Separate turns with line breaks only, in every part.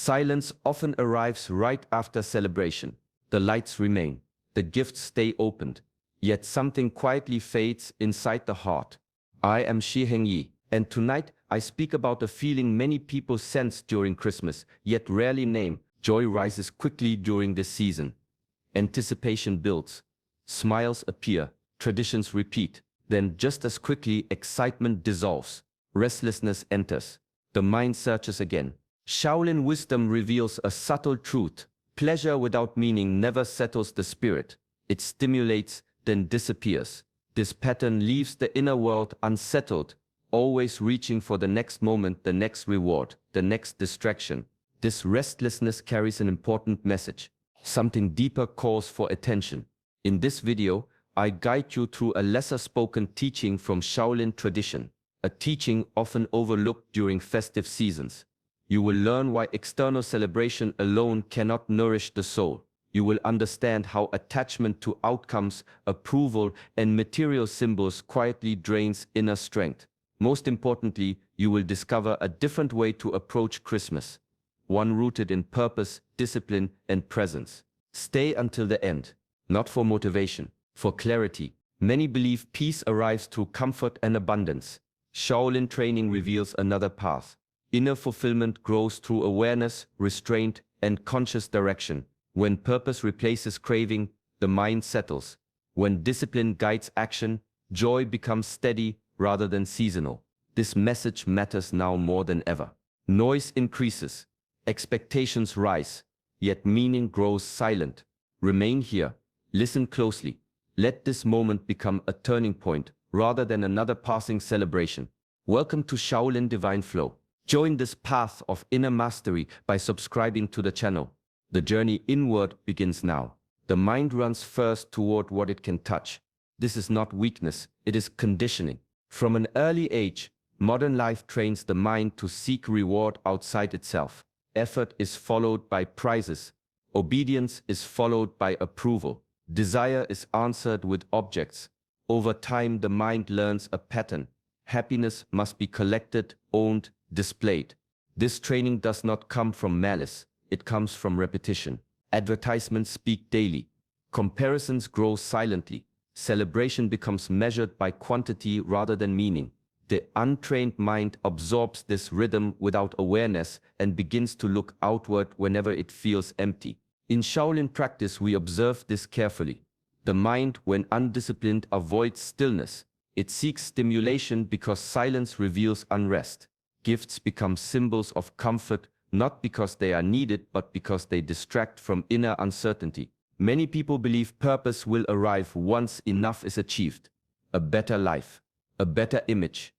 Silence often arrives right after celebration. The lights remain, the gifts stay opened, yet something quietly fades inside the heart. I am Shi Heng, and tonight I speak about a feeling many people sense during Christmas, yet rarely name. Joy rises quickly during this season. Anticipation builds, smiles appear, traditions repeat. Then just as quickly excitement dissolves, restlessness enters. The mind searches again. Shaolin wisdom reveals a subtle truth. Pleasure without meaning never settles the spirit. It stimulates, then disappears. This pattern leaves the inner world unsettled, always reaching for the next moment, the next reward, the next distraction. This restlessness carries an important message. Something deeper calls for attention. In this video, I guide you through a lesser-spoken teaching from Shaolin tradition, a teaching often overlooked during festive seasons. You will learn why external celebration alone cannot nourish the soul. You will understand how attachment to outcomes, approval, and material symbols quietly drains inner strength. Most importantly, you will discover a different way to approach Christmas, one rooted in purpose, discipline, and presence. Stay until the end, not for motivation, for clarity. Many believe peace arrives through comfort and abundance. Shaolin training reveals another path. Inner fulfillment grows through awareness, restraint, and conscious direction. When purpose replaces craving, the mind settles. When discipline guides action, joy becomes steady rather than seasonal. This message matters now more than ever. Noise increases, expectations rise, yet meaning grows silent. Remain here, listen closely. Let this moment become a turning point rather than another passing celebration. Welcome to Shaolin Divine Flow. Join this path of inner mastery by subscribing to the channel. The journey inward begins now. The mind runs first toward what it can touch. This is not weakness, it is conditioning. From an early age, modern life trains the mind to seek reward outside itself. Effort is followed by prizes. Obedience is followed by approval. Desire is answered with objects. Over time, the mind learns a pattern. Happiness must be collected, owned, displayed. This training does not come from malice. It comes from repetition. Advertisements speak daily. Comparisons grow silently. Celebration becomes measured by quantity rather than meaning. The untrained mind absorbs this rhythm without awareness and begins to look outward whenever it feels empty. In Shaolin practice, we observe this carefully. The mind, when undisciplined, avoids stillness. It seeks stimulation because silence reveals unrest. Gifts become symbols of comfort, not because they are needed, but because they distract from inner uncertainty. Many people believe purpose will arrive once enough is achieved. A better life, a better image,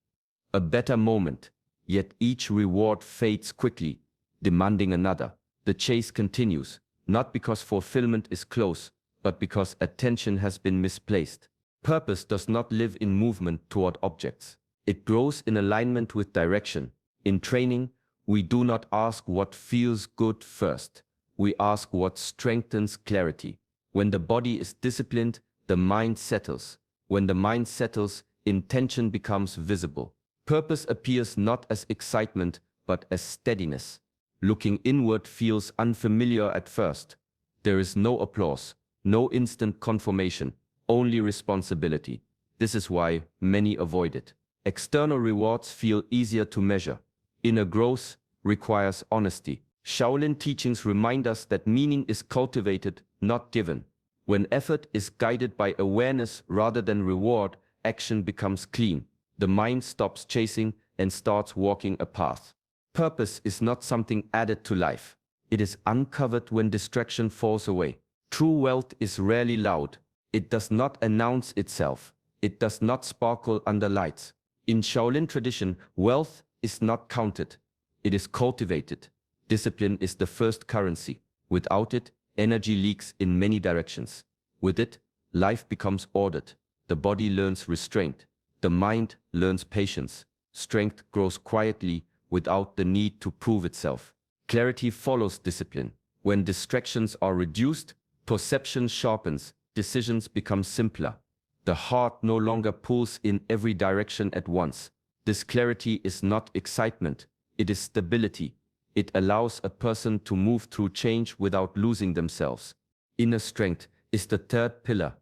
a better moment. Yet each reward fades quickly, demanding another. The chase continues, not because fulfillment is close, but because attention has been misplaced. Purpose does not live in movement toward objects. It grows in alignment with direction. In training, we do not ask what feels good first. We ask what strengthens clarity. When the body is disciplined, the mind settles. When the mind settles, intention becomes visible. Purpose appears not as excitement, but as steadiness. Looking inward feels unfamiliar at first. There is no applause, no instant confirmation, only responsibility. This is why many avoid it. External rewards feel easier to measure. Inner growth requires honesty. Shaolin teachings remind us that meaning is cultivated, not given. When effort is guided by awareness rather than reward, action becomes clean. The mind stops chasing and starts walking a path. Purpose is not something added to life. It is uncovered when distraction falls away. True wealth is rarely loud. It does not announce itself. It does not sparkle under lights. In Shaolin tradition, wealth is not counted. It is cultivated. Discipline is the first currency. Without it, energy leaks in many directions. With it, life becomes ordered. The body learns restraint. The mind learns patience. Strength grows quietly without the need to prove itself. Clarity follows discipline. When distractions are reduced, perception sharpens, decisions become simpler. The heart no longer pulls in every direction at once. This clarity is not excitement, it is stability. It allows a person to move through change without losing themselves. Inner strength is the third pillar.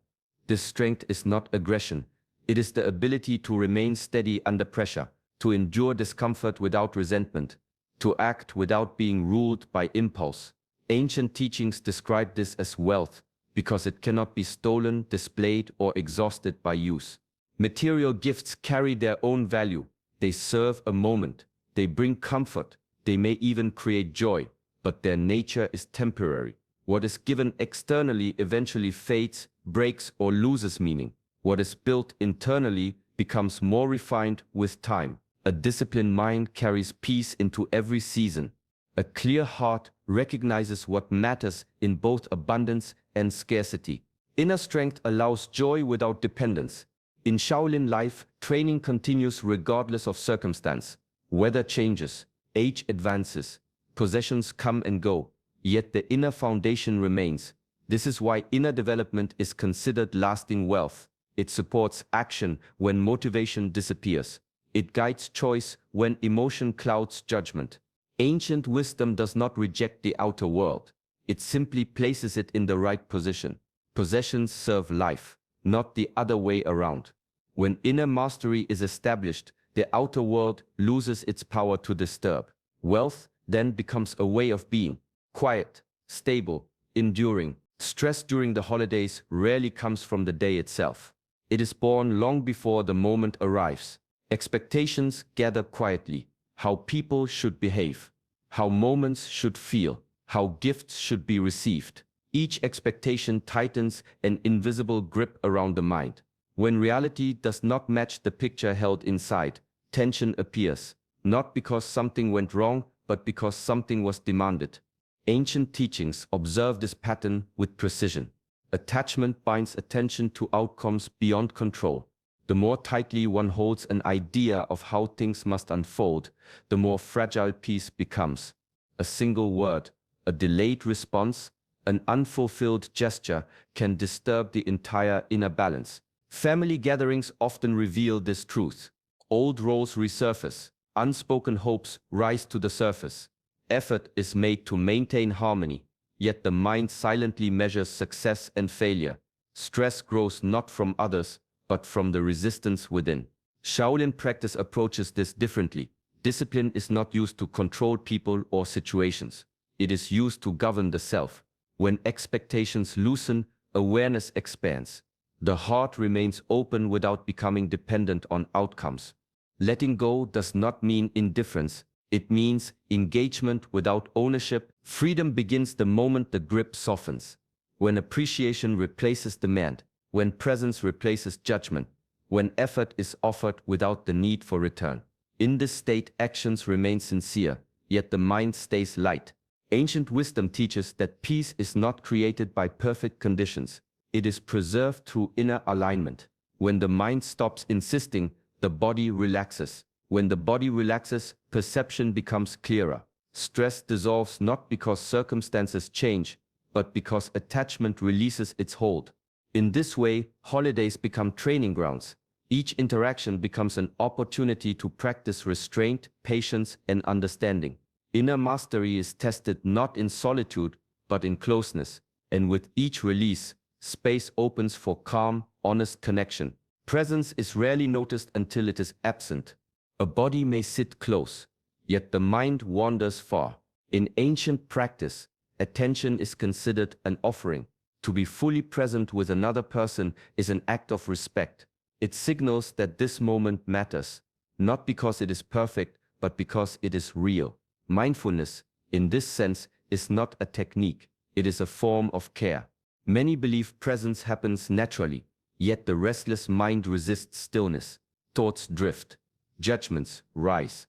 This strength is not aggression. It is the ability to remain steady under pressure, to endure discomfort without resentment, to act without being ruled by impulse. Ancient teachings describe this as wealth because it cannot be stolen, displayed, or exhausted by use. Material gifts carry their own value. They serve a moment. They bring comfort. They may even create joy, but their nature is temporary. What is given externally eventually fades, breaks, or loses meaning. What is built internally becomes more refined with time. A disciplined mind carries peace into every season. A clear heart recognizes what matters in both abundance and scarcity. Inner strength allows joy without dependence. In Shaolin life, training continues regardless of circumstance. Weather changes, age advances, possessions come and go, yet the inner foundation remains. This is why inner development is considered lasting wealth. It supports action when motivation disappears. It guides choice when emotion clouds judgment. Ancient wisdom does not reject the outer world. It simply places it in the right position. Possessions serve life, not the other way around. When inner mastery is established, the outer world loses its power to disturb. Wealth then becomes a way of being, quiet, stable, enduring. Stress during the holidays rarely comes from the day itself. It is born long before the moment arrives. Expectations gather quietly. How people should behave, how moments should feel, how gifts should be received. Each expectation tightens an invisible grip around the mind. When reality does not match the picture held inside, tension appears, not because something went wrong, but because something was demanded. Ancient teachings observe this pattern with precision. Attachment binds attention to outcomes beyond control. The more tightly one holds an idea of how things must unfold, the more fragile peace becomes. A single word, a delayed response, an unfulfilled gesture can disturb the entire inner balance. Family gatherings often reveal this truth. Old roles resurface, unspoken hopes rise to the surface. Effort is made to maintain harmony, yet the mind silently measures success and failure. Stress grows not from others, but from the resistance within. Shaolin practice approaches this differently. Discipline is not used to control people or situations. It is used to govern the self. When expectations loosen, awareness expands. The heart remains open without becoming dependent on outcomes. Letting go does not mean indifference. It means engagement without ownership. Freedom begins the moment the grip softens. When appreciation replaces demand, when presence replaces judgment, when effort is offered without the need for return. In this state, actions remain sincere, yet the mind stays light. Ancient wisdom teaches that peace is not created by perfect conditions. It is preserved through inner alignment. When the mind stops insisting, the body relaxes. When the body relaxes, perception becomes clearer. Stress dissolves not because circumstances change, but because attachment releases its hold. In this way, holidays become training grounds. Each interaction becomes an opportunity to practice restraint, patience, and understanding. Inner mastery is tested not in solitude, but in closeness. And with each release, space opens for calm, honest connection. Presence is rarely noticed until it is absent. A body may sit close, yet the mind wanders far. In ancient practice, attention is considered an offering. To be fully present with another person is an act of respect. It signals that this moment matters, not because it is perfect, but because it is real. Mindfulness, in this sense, is not a technique. It is a form of care. Many believe presence happens naturally, yet the restless mind resists stillness. Thoughts drift. Judgments rise.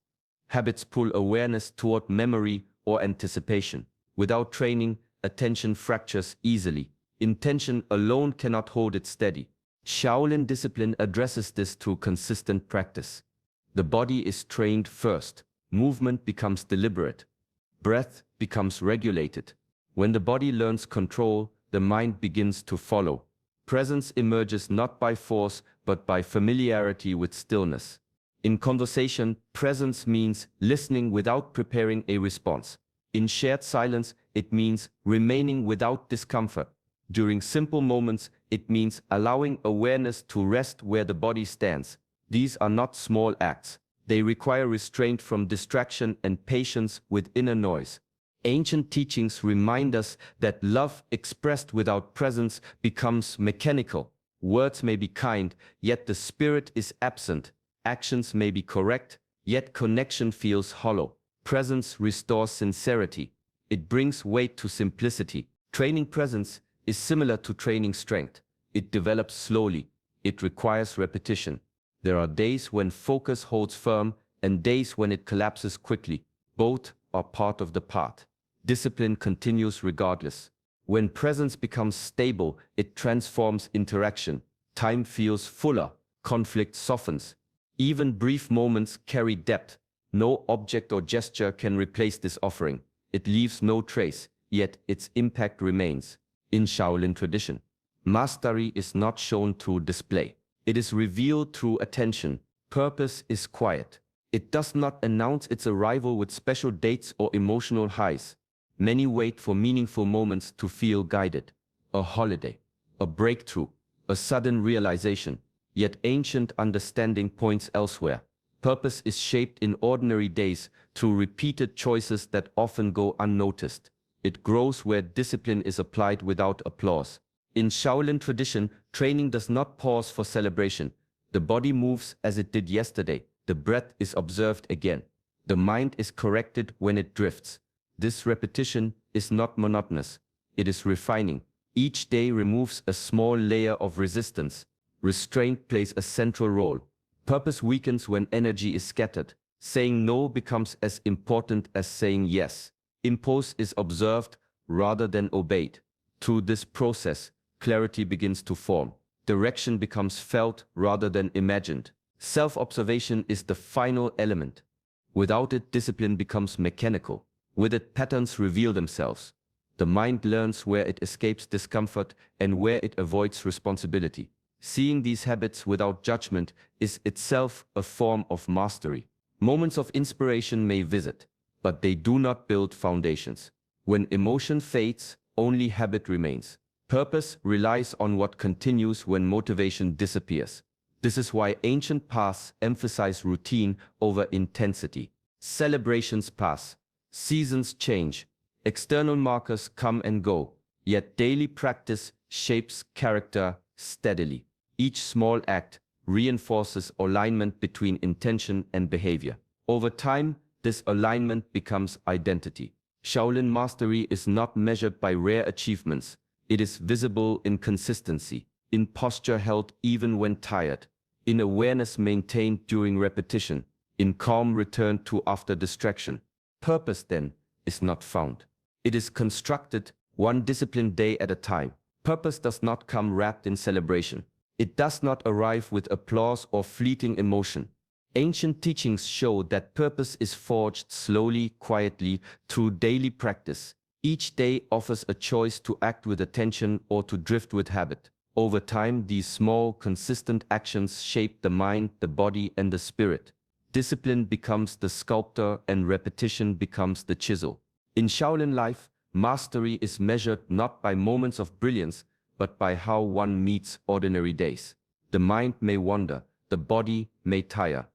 Habits pull awareness toward memory or anticipation. Without training, attention fractures easily. Intention alone cannot hold it steady. Shaolin discipline addresses this through consistent practice. The body is trained first. Movement becomes deliberate. Breath becomes regulated. When the body learns control, the mind begins to follow. Presence emerges not by force, but by familiarity with stillness. In conversation, presence means listening without preparing a response. In shared silence, it means remaining without discomfort. During simple moments, it means allowing awareness to rest where the body stands. These are not small acts. They require restraint from distraction and patience with inner noise. Ancient teachings remind us that love expressed without presence becomes mechanical. Words may be kind, yet the spirit is absent. Actions may be correct, yet connection feels hollow. Presence restores sincerity. It brings weight to simplicity. Training presence is similar to training strength. It develops slowly. It requires repetition. There are days when focus holds firm and days when it collapses quickly. Both are part of the path. Discipline continues regardless. When presence becomes stable, it transforms interaction. Time feels fuller. Conflict softens. Even brief moments carry depth. No object or gesture can replace this offering. It leaves no trace, yet its impact remains. In Shaolin tradition, mastery is not shown through display. It is revealed through attention. Purpose is quiet. It does not announce its arrival with special dates or emotional highs. Many wait for meaningful moments to feel guided. A holiday, a breakthrough, a sudden realization. Yet ancient understanding points elsewhere. Purpose is shaped in ordinary days through repeated choices that often go unnoticed. It grows where discipline is applied without applause. In Shaolin tradition, training does not pause for celebration. The body moves as it did yesterday. The breath is observed again. The mind is corrected when it drifts. This repetition is not monotonous. It is refining. Each day removes a small layer of resistance. Restraint plays a central role. Purpose weakens when energy is scattered. Saying no becomes as important as saying yes. Impulse is observed rather than obeyed. Through this process, clarity begins to form. Direction becomes felt rather than imagined. Self-observation is the final element. Without it, discipline becomes mechanical. With it, patterns reveal themselves. The mind learns where it escapes discomfort and where it avoids responsibility. Seeing these habits without judgment is itself a form of mastery. Moments of inspiration may visit, but they do not build foundations. When emotion fades, only habit remains. Purpose relies on what continues when motivation disappears. This is why ancient paths emphasize routine over intensity. Celebrations pass, seasons change, external markers come and go, yet daily practice shapes character steadily. Each small act reinforces alignment between intention and behavior. Over time, this alignment becomes identity. Shaolin mastery is not measured by rare achievements. It is visible in consistency, in posture held even when tired, in awareness maintained during repetition, in calm returned to after distraction. Purpose, then, is not found. It is constructed one disciplined day at a time. Purpose does not come wrapped in celebration. It does not arrive with applause or fleeting emotion. Ancient teachings show that purpose is forged slowly, quietly, through daily practice. Each day offers a choice to act with attention or to drift with habit. Over time, these small, consistent actions shape the mind, the body, and the spirit. Discipline becomes the sculptor and repetition becomes the chisel. In Shaolin life, mastery is measured not by moments of brilliance, but by how one meets ordinary days. The mind may wander, the body may tire,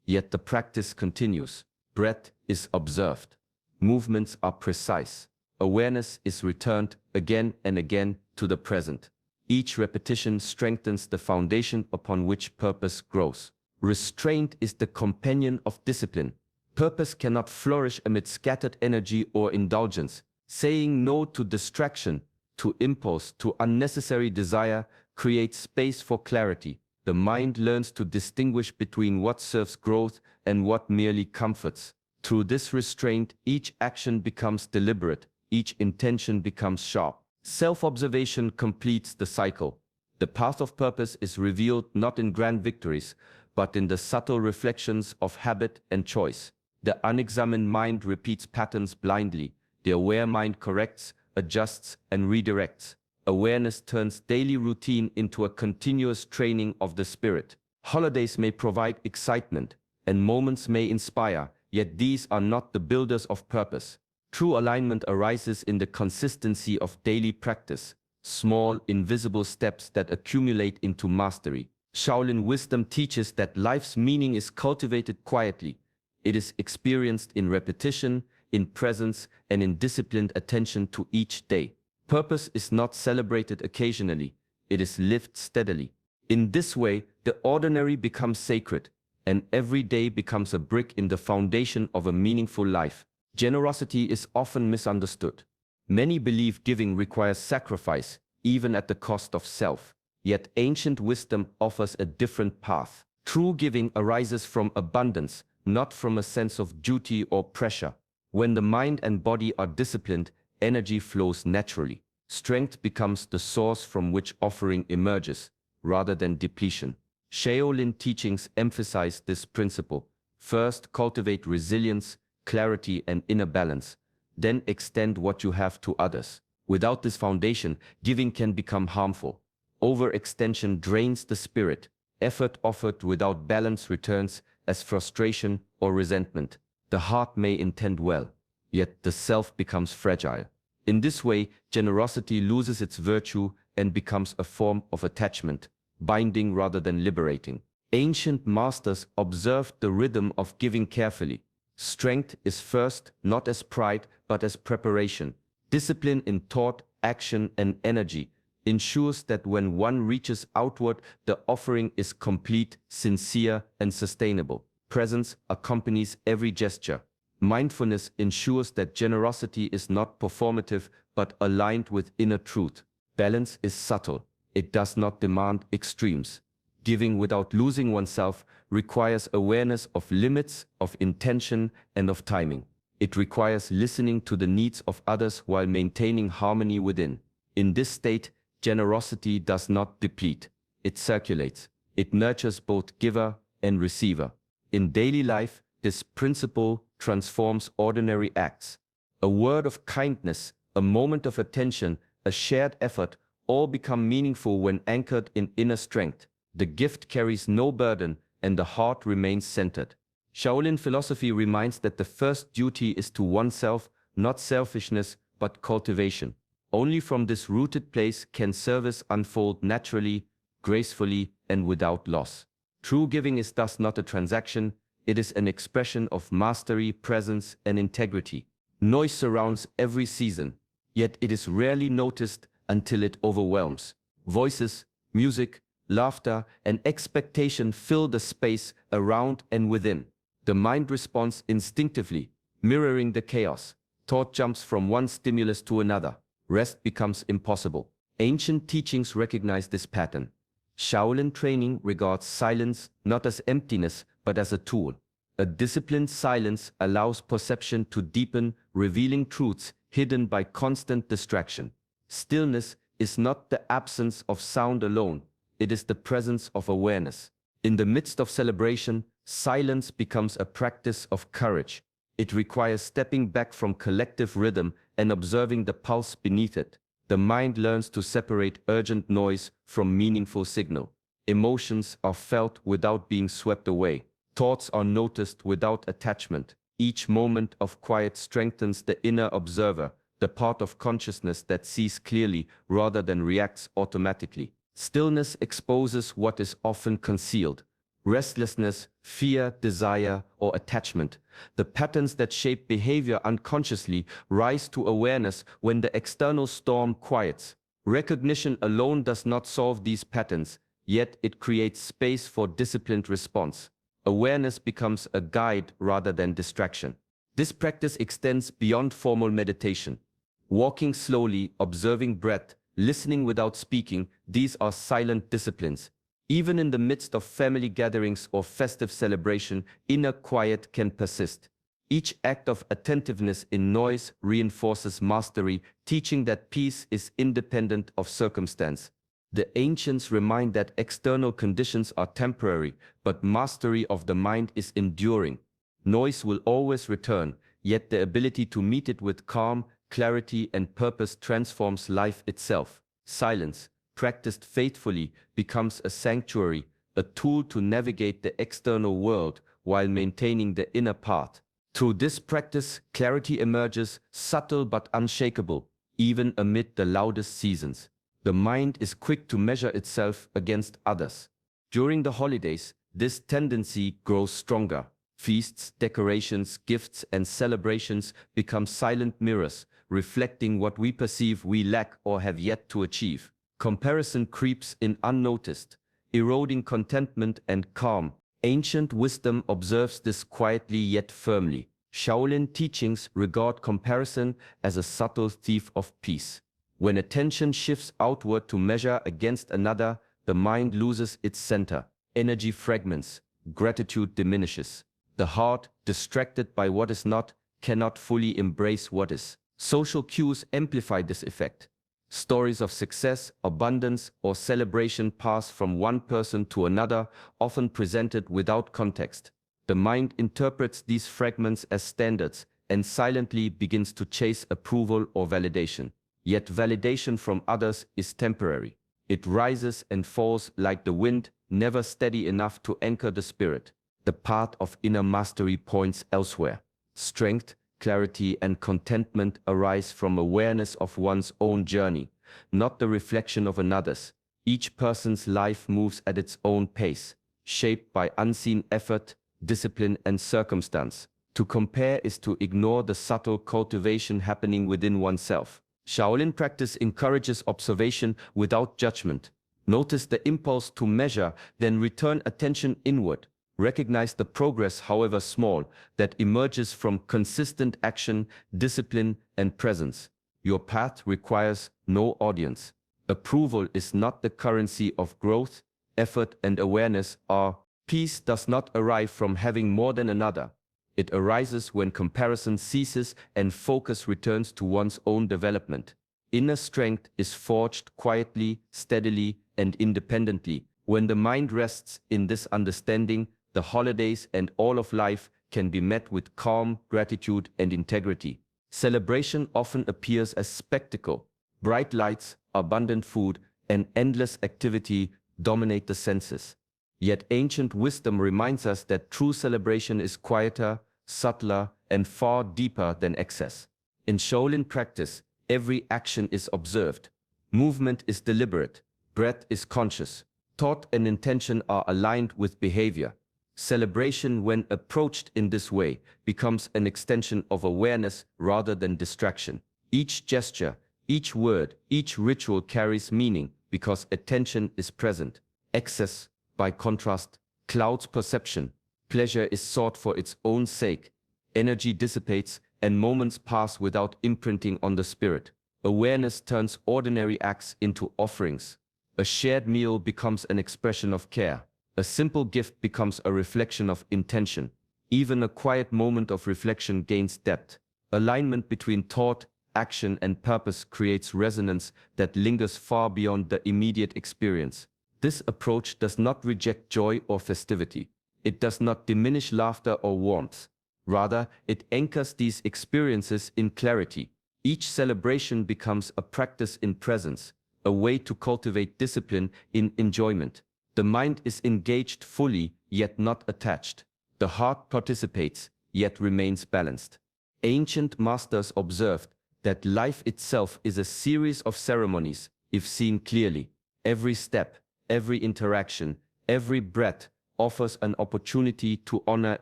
yet the practice continues. Breath is observed. Movements are precise. Awareness is returned again and again to the present. Each repetition strengthens the foundation upon which purpose grows. Restraint is the companion of discipline. Purpose cannot flourish amid scattered energy or indulgence. Saying no to distraction, to impulse, to unnecessary desire, creates space for clarity. The mind learns to distinguish between what serves growth and what merely comforts. Through this restraint, each action becomes deliberate, each intention becomes sharp. Self-observation completes the cycle. The path of purpose is revealed not in grand victories, but in the subtle reflections of habit and choice. The unexamined mind repeats patterns blindly. The aware mind corrects, adjusts, and redirects. Awareness turns daily routine into a continuous training of the spirit. Holidays may provide excitement, and moments may inspire, yet these are not the builders of purpose. True alignment arises in the consistency of daily practice, small, invisible steps that accumulate into mastery. Shaolin wisdom teaches that life's meaning is cultivated quietly. It is experienced in repetition, in presence, and in disciplined attention to each day. Purpose is not celebrated occasionally, it is lived steadily. In this way, the ordinary becomes sacred, and every day becomes a brick in the foundation of a meaningful life. Generosity is often misunderstood. Many believe giving requires sacrifice, even at the cost of self. Yet ancient wisdom offers a different path. True giving arises from abundance, not from a sense of duty or pressure. When the mind and body are disciplined, energy flows naturally. Strength becomes the source from which offering emerges, rather than depletion. Shaolin teachings emphasize this principle. First, cultivate resilience, clarity, and inner balance. Then extend what you have to others. Without this foundation, giving can become harmful. Overextension drains the spirit. Effort offered without balance returns as frustration or resentment. The heart may intend well, yet the self becomes fragile. In this way, generosity loses its virtue and becomes a form of attachment, binding rather than liberating. Ancient masters observed the rhythm of giving carefully. Strength is first, not as pride, but as preparation. Discipline in thought, action, and energy ensures that when one reaches outward, the offering is complete, sincere, and sustainable. Presence accompanies every gesture. Mindfulness ensures that generosity is not performative, but aligned with inner truth. Balance is subtle. It does not demand extremes. Giving without losing oneself requires awareness of limits, of intention, and of timing. It requires listening to the needs of others while maintaining harmony within. In this state, generosity does not deplete. It circulates. It nurtures both giver and receiver. In daily life, this principle transforms ordinary acts. A word of kindness, a moment of attention, a shared effort, all become meaningful when anchored in inner strength. The gift carries no burden, and the heart remains centered. Shaolin philosophy reminds that the first duty is to oneself, not selfishness, but cultivation. Only from this rooted place can service unfold naturally, gracefully, and without loss. True giving is thus not a transaction, it is an expression of mastery, presence, and integrity. Noise surrounds every season, yet it is rarely noticed until it overwhelms. Voices, music, laughter, and expectation fill the space around and within. The mind responds instinctively, mirroring the chaos. Thought jumps from one stimulus to another. Rest becomes impossible. Ancient teachings recognize this pattern. Shaolin training regards silence not as emptiness, but as a tool. A disciplined silence allows perception to deepen, revealing truths hidden by constant distraction. Stillness is not the absence of sound alone, it is the presence of awareness. In the midst of celebration, silence becomes a practice of courage. It requires stepping back from collective rhythm and observing the pulse beneath it. The mind learns to separate urgent noise from meaningful signal. Emotions are felt without being swept away. Thoughts are noticed without attachment. Each moment of quiet strengthens the inner observer, the part of consciousness that sees clearly rather than reacts automatically. Stillness exposes what is often concealed. Restlessness, fear, desire, or attachment. The patterns that shape behavior unconsciously rise to awareness when the external storm quiets. Recognition alone does not solve these patterns, yet it creates space for disciplined response. Awareness becomes a guide rather than distraction. This practice extends beyond formal meditation. Walking slowly, observing breath, listening without speaking, these are silent disciplines. Even in the midst of family gatherings or festive celebration, inner quiet can persist. Each act of attentiveness in noise reinforces mastery, teaching that peace is independent of circumstance. The ancients remind that external conditions are temporary, but mastery of the mind is enduring. Noise will always return, yet the ability to meet it with calm, clarity, and purpose transforms life itself. Silence, practiced faithfully, becomes a sanctuary, a tool to navigate the external world while maintaining the inner path. Through this practice, clarity emerges, subtle but unshakable, even amid the loudest seasons. The mind is quick to measure itself against others. During the holidays, this tendency grows stronger. Feasts, decorations, gifts, and celebrations become silent mirrors, reflecting what we perceive we lack or have yet to achieve. Comparison creeps in unnoticed, eroding contentment and calm. Ancient wisdom observes this quietly yet firmly. Shaolin teachings regard comparison as a subtle thief of peace. When attention shifts outward to measure against another, the mind loses its center, energy fragments, gratitude diminishes. The heart, distracted by what is not, cannot fully embrace what is. Social cues amplify this effect. Stories of success, abundance, or celebration pass from one person to another, often presented without context. The mind interprets these fragments as standards and silently begins to chase approval or validation. Yet validation from others is temporary. It rises and falls like the wind, never steady enough to anchor the spirit. The path of inner mastery points elsewhere. Strength, clarity, and contentment arise from awareness of one's own journey, not the reflection of another's. Each person's life moves at its own pace, shaped by unseen effort, discipline, and circumstance. To compare is to ignore the subtle cultivation happening within oneself. Shaolin practice encourages observation without judgment. Notice the impulse to measure, then return attention inward. Recognize the progress, however small, that emerges from consistent action, discipline, and presence. Your path requires no audience. Approval is not the currency of growth. Effort and awareness are. Peace does not arrive from having more than another. It arises when comparison ceases and focus returns to one's own development. Inner strength is forged quietly, steadily, and independently. When the mind rests in this understanding, the holidays and all of life can be met with calm, gratitude, and integrity. Celebration often appears as spectacle. Bright lights, abundant food, and endless activity dominate the senses. Yet ancient wisdom reminds us that true celebration is quieter, subtler, and far deeper than excess. In Shaolin practice, every action is observed. Movement is deliberate. Breath is conscious. Thought and intention are aligned with behavior. Celebration, when approached in this way, becomes an extension of awareness rather than distraction. Each gesture, each word, each ritual carries meaning because attention is present. Excess, by contrast, clouds perception. Pleasure is sought for its own sake. Energy dissipates, and moments pass without imprinting on the spirit. Awareness turns ordinary acts into offerings. A shared meal becomes an expression of care. A simple gift becomes a reflection of intention. Even a quiet moment of reflection gains depth. Alignment between thought, action, and purpose creates resonance that lingers far beyond the immediate experience. This approach does not reject joy or festivity. It does not diminish laughter or warmth. Rather, it anchors these experiences in clarity. Each celebration becomes a practice in presence, a way to cultivate discipline in enjoyment. The mind is engaged fully, yet not attached. The heart participates, yet remains balanced. Ancient masters observed that life itself is a series of ceremonies, if seen clearly. Every step, every interaction, every breath offers an opportunity to honor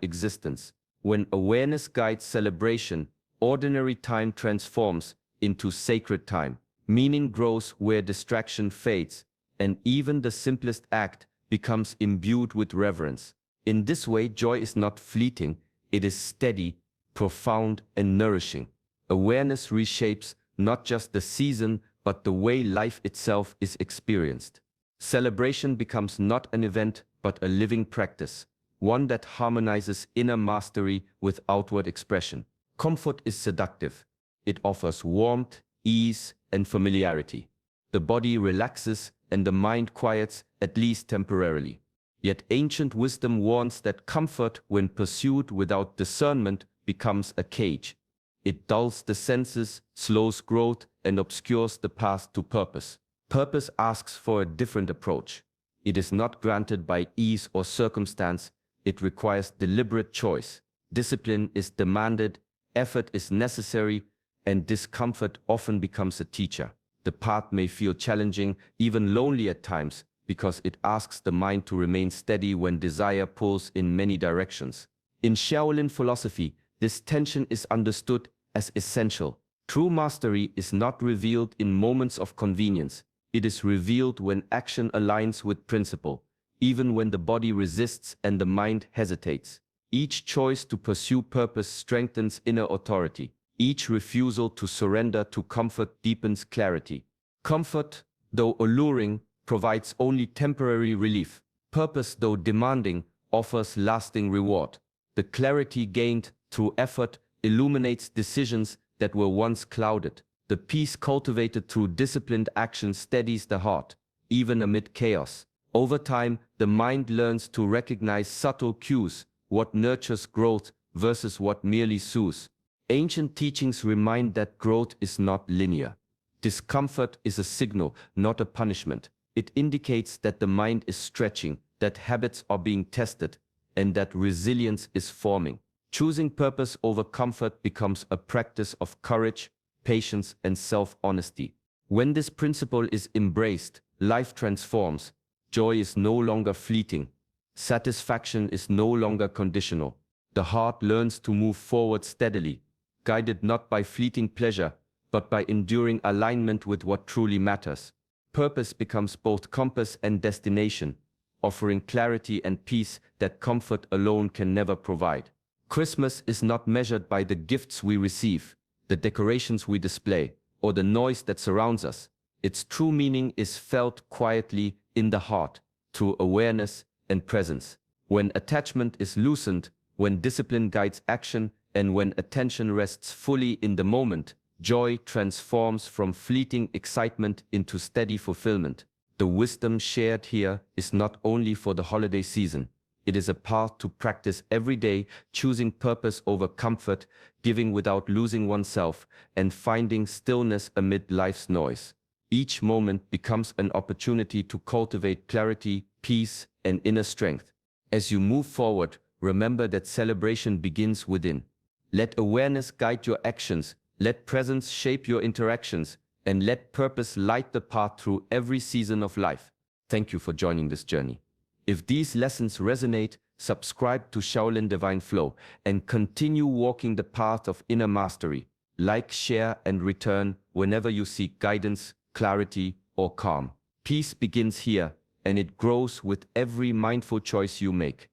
existence. When awareness guides celebration, ordinary time transforms into sacred time. Meaning grows where distraction fades, and even the simplest act becomes imbued with reverence. In this way, joy is not fleeting, it is steady, profound, and nourishing. Awareness reshapes not just the season, but the way life itself is experienced. Celebration becomes not an event, but a living practice, one that harmonizes inner mastery with outward expression. Comfort is seductive. It offers warmth, ease, and familiarity. The body relaxes and the mind quiets, at least temporarily. Yet ancient wisdom warns that comfort, when pursued without discernment, becomes a cage. It dulls the senses, slows growth, and obscures the path to purpose. Purpose asks for a different approach. It is not granted by ease or circumstance, It requires deliberate choice. Discipline is demanded, effort is necessary, and discomfort often becomes a teacher. The path may feel challenging, even lonely at times, because it asks the mind to remain steady when desire pulls in many directions. In Shaolin philosophy, this tension is understood as essential. True mastery is not revealed in moments of convenience. It is revealed when action aligns with principle, even when the body resists and the mind hesitates. Each choice to pursue purpose strengthens inner authority. Each refusal to surrender to comfort deepens clarity. Comfort, though alluring, provides only temporary relief. Purpose, though demanding, offers lasting reward. The clarity gained through effort illuminates decisions that were once clouded. The peace cultivated through disciplined action steadies the heart, even amid chaos. Over time, the mind learns to recognize subtle cues, what nurtures growth versus what merely soothes. Ancient teachings remind that growth is not linear. Discomfort is a signal, not a punishment. It indicates that the mind is stretching, that habits are being tested, and that resilience is forming. Choosing purpose over comfort becomes a practice of courage, patience, and self-honesty. When this principle is embraced, life transforms. Joy is no longer fleeting. Satisfaction is no longer conditional. The heart learns to move forward steadily, guided not by fleeting pleasure, but by enduring alignment with what truly matters. Purpose becomes both compass and destination, offering clarity and peace that comfort alone can never provide. Christmas is not measured by the gifts we receive, the decorations we display, or the noise that surrounds us. Its true meaning is felt quietly in the heart, through awareness and presence. When attachment is loosened, when discipline guides action, and when attention rests fully in the moment, joy transforms from fleeting excitement into steady fulfillment. The wisdom shared here is not only for the holiday season. It is a path to practice every day, choosing purpose over comfort, giving without losing oneself, and finding stillness amid life's noise. Each moment becomes an opportunity to cultivate clarity, peace, and inner strength. As you move forward, remember that celebration begins within. Let awareness guide your actions, let presence shape your interactions, and let purpose light the path through every season of life. Thank you for joining this journey. If these lessons resonate, subscribe to Shaolin Divine Flow and continue walking the path of inner mastery. Like, share, and return whenever you seek guidance, clarity, or calm. Peace begins here, and it grows with every mindful choice you make.